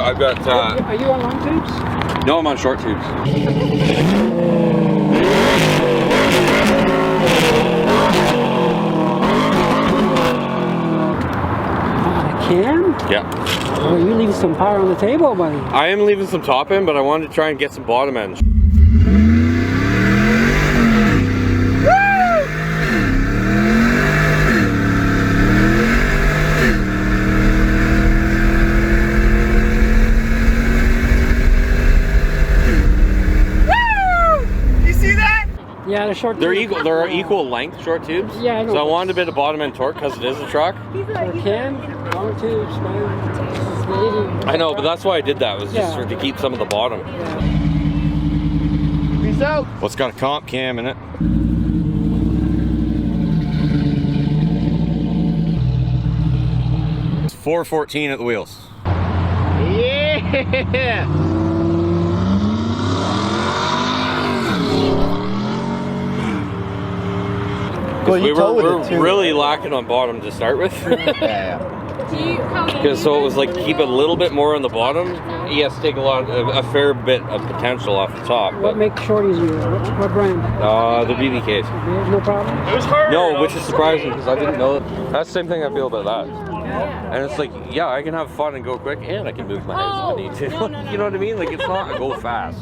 I've got. Are you on long tubes? No, I'm on short tubes. Cam? Yeah. Oh, you leaving some power on the table, buddy. I am leaving some top end, but I wanted to try and get some bottom end. Yeah, the short They're tube. equal. They're equal length short tubes. Yeah, I know. So I wanted a bit of bottom end torque because it is a truck. Cam, long tubes, man. I know, but that's why I did that. Was just to keep some of the bottom. Yeah. Peace out. Well, it's got a comp cam in it. It's 414 at the wheels. Yeah. Well, we're really lacking on bottom to start with. Yeah. Because so it was like keep a little bit more on the bottom. Yes, take a fair bit of potential off the top. What makes shorties you? What brand? The BBKs. No problem? It was hard. No, which is surprising because I didn't know. That's the same thing I feel about that. And it's like, yeah, I can have fun and go quick, and I can move my hands if I need to. You know what I mean? Like, it's not a go fast.